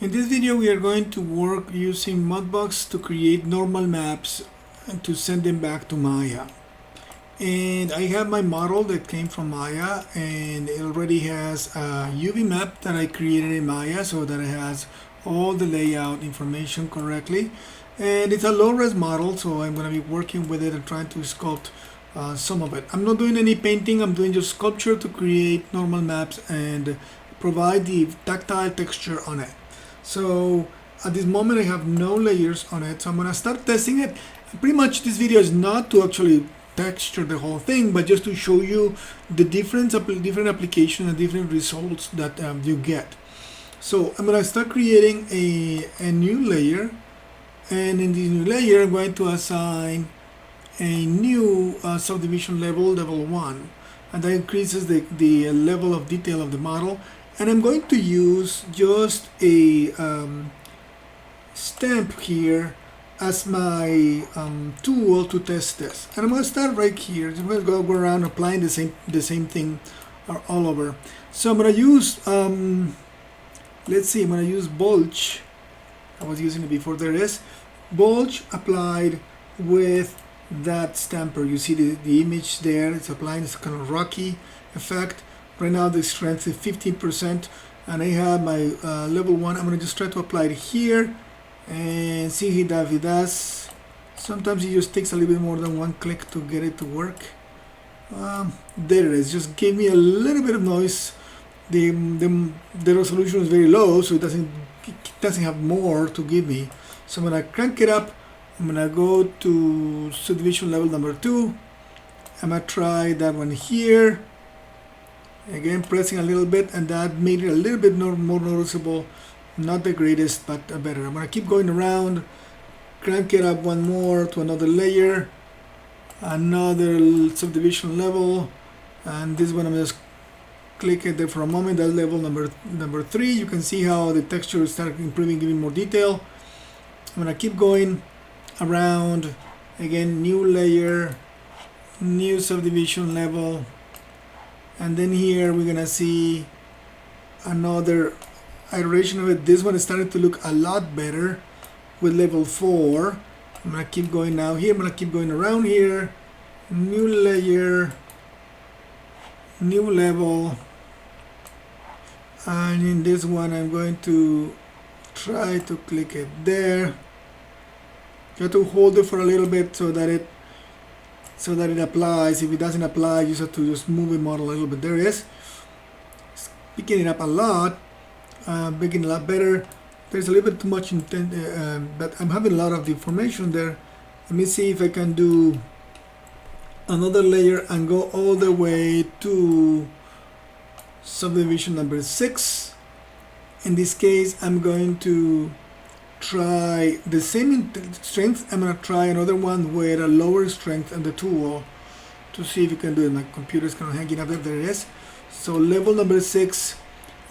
In this video we are going to work using Mudbox to create normal maps and to send them back to Maya. And I have my model that came from Maya, and it already has a UV map that I created in Maya so that it has all the layout information correctly. And it's a low-res model, so I'm going to be working with it and trying to sculpt some of it. I'm not doing any painting, I'm doing just sculpture to create normal maps and provide the tactile texture on it. So at this moment I have no layers on it, so I'm going to start testing it. Pretty much this video is not to actually texture the whole thing, but just to show you the different applications and different results that you get. So I'm going to start creating a new layer, and in this new layer I'm going to assign a new subdivision level 1, and that increases the level of detail of the model. And I'm going to use just a stamp here as my tool to test this. And I'm going to start right here. I'm going to go around applying the same thing all over. So I'm going to use let's see, I'm going to use bulge. I was using it before. There it is. Bulge applied with that stamper. You see the image there. It's applying this kind of rocky effect. Right now the strength is 15%, and I have my level 1. I'm going to just try to apply it here and see if it does. Sometimes it just takes a little bit more than one click to get it to work. There it is. Just gave me a little bit of noise. The resolution is very low, so it doesn't have more to give me. So I'm going to crank it up. I'm going to go to subdivision level number 2. I'm going to try that one here. Again, pressing a little bit, and that made it a little bit more noticeable. Not the greatest, but better. I'm going to keep going around, crank it up one more to another layer, another subdivision level, and this one I'm just clicking there for a moment. That's level number 3. You can see how the texture starts improving, giving more detail. I'm going to keep going around. Again, new layer, new subdivision level. And then here we're gonna see another iteration of it. This one is starting to look a lot better with level 4. I'm gonna keep going now here. I'm gonna keep going around here. New layer, new level. And in this one I'm going to try to click it there. Try to hold it for a little bit so that it applies. If it doesn't apply, you just have to just move the model a little bit. There it is. It's picking it up a lot, making it a lot better. There's a little bit too much intent, but I'm having a lot of information there. Let me see if I can do another layer and go all the way to subdivision number 6. In this case, I'm going to try the same strength. I'm going to try another one with a lower strength and the tool to see if you can do it. My computer is kind of hanging up there. There it is. So level number 6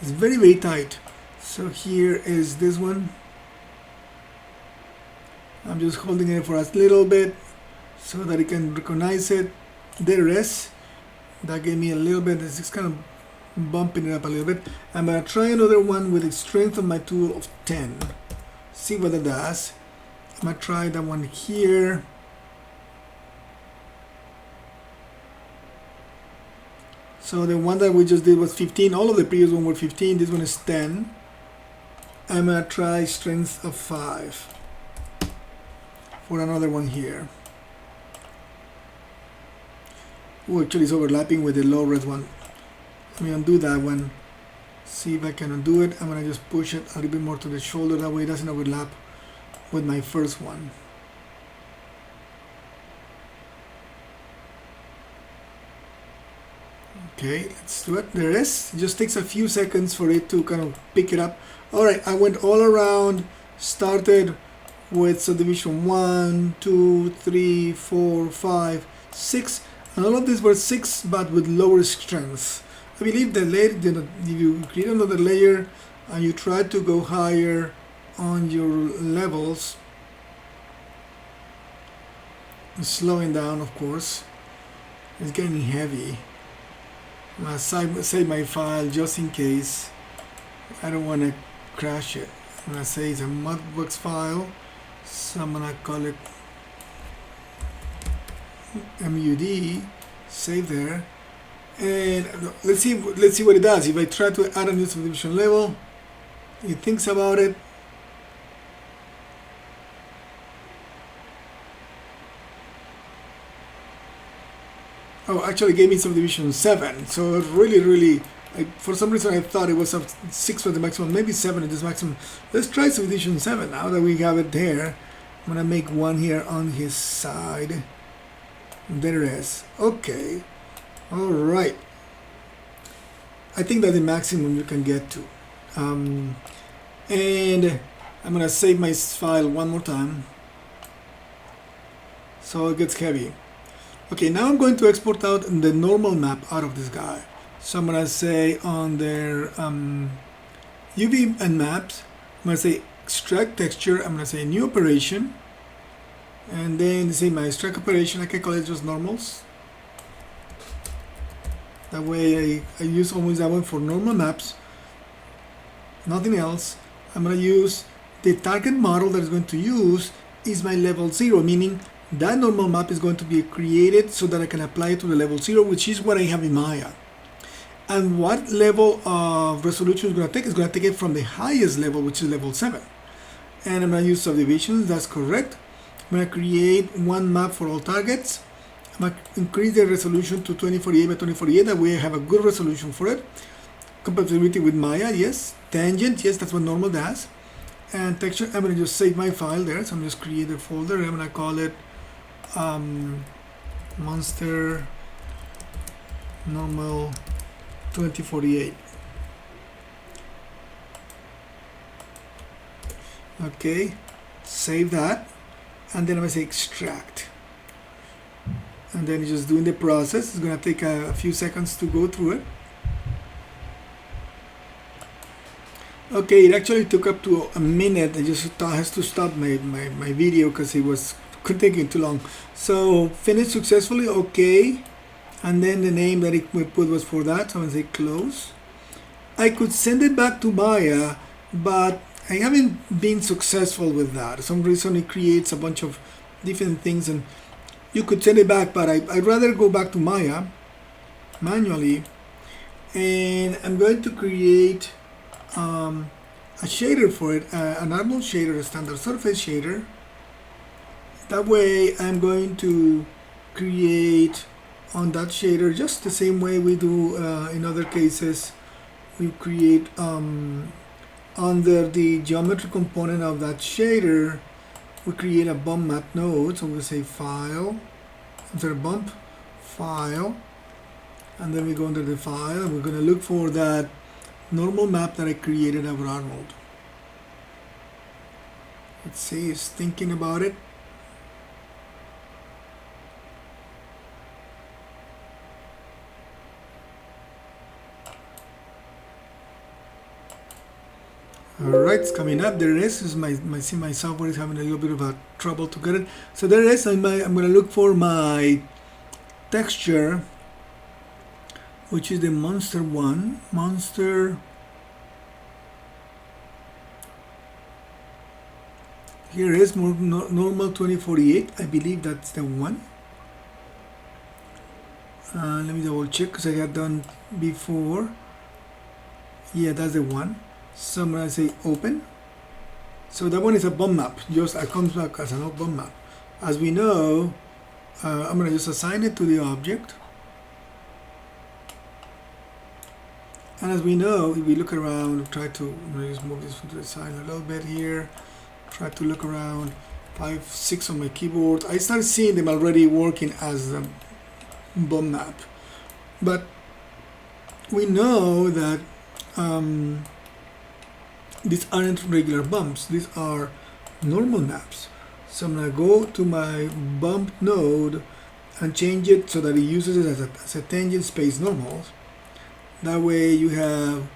is very, very tight. So here is this one. I'm just holding it for a little bit so that it can recognize it. There it is. That gave me a little bit. It's just kind of bumping it up a little bit. I'm going to try another one with the strength of my tool of 10. See what it does. I'm going to try that one here. So the one that we just did was 15. All of the previous one were 15. This one is 10. I'm going to try strength of 5 for another one here. Oh, actually it's overlapping with the low res one. Let me undo that one. See if I can undo it. I'm going to just push it a little bit more to the shoulder. That way it doesn't overlap with my first one. Okay, let's do it. There it is. It just takes a few seconds for it to kind of pick it up. Alright, I went all around, started with subdivision 1, 2, 3, 4, 5, 6. And all of these were 6 but with lower strength. I believe the layer, if you create another layer and you try to go higher on your levels, it's slowing down, of course. It's getting heavy. I'm gonna save my file just in case. I don't want to crash it. I'm gonna say it's a Mudbox file, so I'm gonna call it MUD, save there, and let's see what it does. If I try to add a new subdivision level, it thinks about it. Oh, actually gave me subdivision 7, so really, for some reason I thought it was 6 was the maximum, maybe 7 is the maximum. Let's try subdivision 7 now that we have it there. I'm gonna make one here on his side. There it is. Okay. Alright. I think that's the maximum you can get to. And I'm gonna save my file one more time so it gets heavy. Okay, now I'm going to export out the normal map out of this guy. So I'm gonna say on their UV and maps, I'm gonna say extract texture. I'm gonna say new operation, and then say my extract operation. I can call it just normals. That way I use always that one for normal maps, nothing else. I'm gonna use the target model that is going to use is my level 0, meaning that normal map is going to be created so that I can apply it to the level 0, which is what I have in Maya. And what level of resolution is going to take? It's going to take it from the highest level, which is level 7. And I'm going to use subdivisions, that's correct. I'm going to create one map for all targets. I'm going to increase the resolution to 2048 by 2048, that way I have a good resolution for it. Compatibility with Maya, yes. Tangent, yes, that's what normal does. And texture, I'm going to just save my file there, so I'm just create a folder, and I'm going to call it monster normal 2048. Okay, save that, and then I'm going to say extract, and then it's just doing the process. It's going to take a few seconds to go through it. Okay, it actually took up to a minute. I just has to stop my video because it was taking too long. So finished successfully, okay, and then the name that we put was for that, so I'm going to say close. I could send it back to Maya, but I haven't been successful with that. For some reason it creates a bunch of different things, and you could send it back, but I'd rather go back to Maya manually, and I'm going to create a shader for it, an normal shader, a standard surface shader. That way I'm going to create on that shader just the same way we do in other cases. We create under the geometry component of that shader, we create a bump map node. So we'll say file, under bump, file, and then we go under the file, and we're going to look for that normal map that I created of Arnold. Let's see, it's thinking about it. Alright, it's coming up. There it is. This is my software is having a little bit of a trouble to get it. So there it is. I'm going to look for my texture, which is the monster one. Monster. Here is normal 2048. I believe that's the one. Let me double check because I had done before. Yeah, that's the one. So I'm going to say open. So that one is a bump map. Just it comes back as an bump map. As we know, I'm going to just assign it to the object. And as we know, if we look around, try to just move this to the side a little bit here. Try to look around 5, 6 on my keyboard. I start seeing them already working as a bump map. But we know that these aren't regular bumps. These are normal maps. So I'm going to go to my bump node and change it so that it uses it as a tangent space normals. That way you have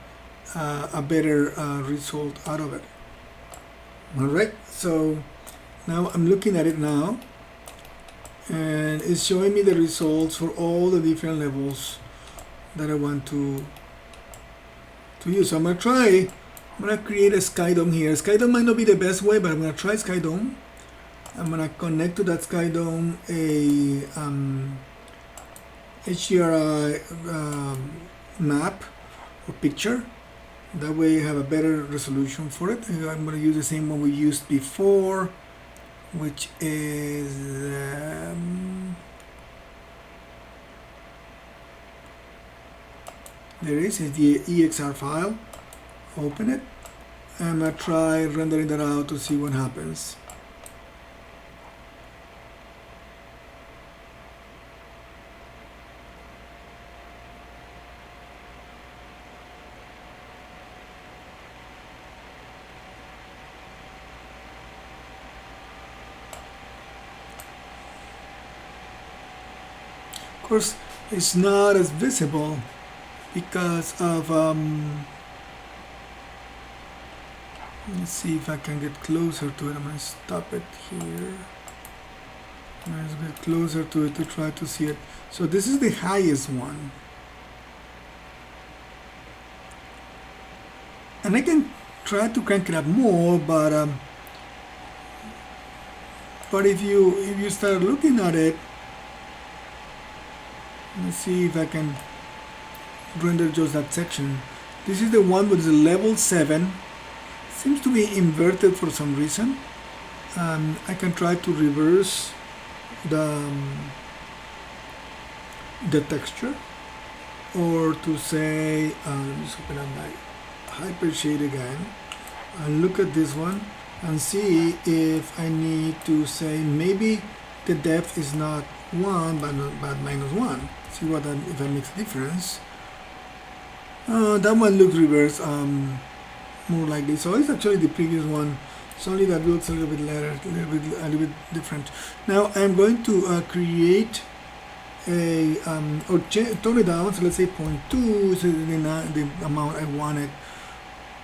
a better result out of it. Alright, so now I'm looking at it now, and it's showing me the results for all the different levels that I want to use. So I'm going to try I'm going to create a skydome here. Skydome might not be the best way, but I'm going to try skydome. I'm going to connect to that skydome a HDRI map or picture. That way you have a better resolution for it. I'm going to use the same one we used before, which is there is the EXR file. Open it. I'm going to try rendering that out to see what happens. Of course, it's not as visible because of let's see if I can get closer to it. I'm going to stop it here. Let's get closer to it to try to see it. So this is the highest one, and I can try to crank it up more, but if you start looking at it, let's see if I can render just that section. This is the one with the level 7. Seems to be inverted for some reason. I can try to reverse the texture, or to say, let me just open up my hyper shade again and look at this one and see if I need to say maybe the depth is not 1 but -1. See what if that makes a difference. That one looks reversed more likely, so it's actually the previous one. It's only that looks a little bit later, a little bit different. Now I'm going to create a or tone it down. So let's say 0.2, so the amount I wanted.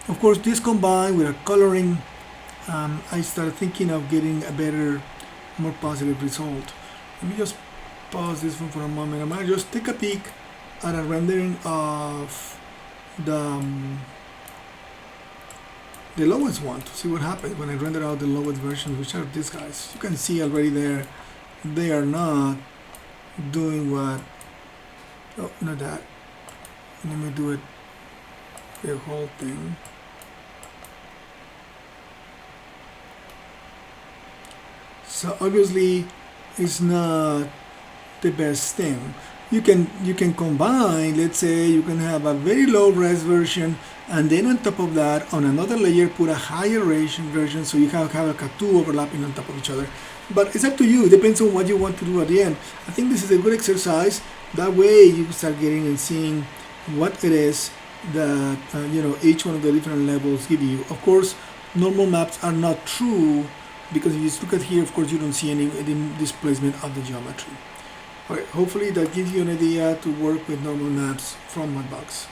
Of course, this combined with a coloring, I started thinking of getting a better, more positive result. Let me just pause this one for a moment. I'm gonna just take a peek at a rendering of the lowest one to see what happens when I render out the lowest versions, which are these guys. You can see already there, they are not doing what, oh, not that. Let me do it, the whole thing. So obviously it's not the best thing. You can combine, let's say you can have a very low res version, and then on top of that, on another layer, put a higher res version, so you have like a 2 overlapping on top of each other. But it's up to you. It depends on what you want to do at the end. I think this is a good exercise. That way you start getting and seeing what it is that each one of the different levels give you. Of course, normal maps are not true, because if you just look at here, of course, you don't see any displacement of the geometry. Alright, hopefully that gives you an idea to work with normal maps from Mudbox.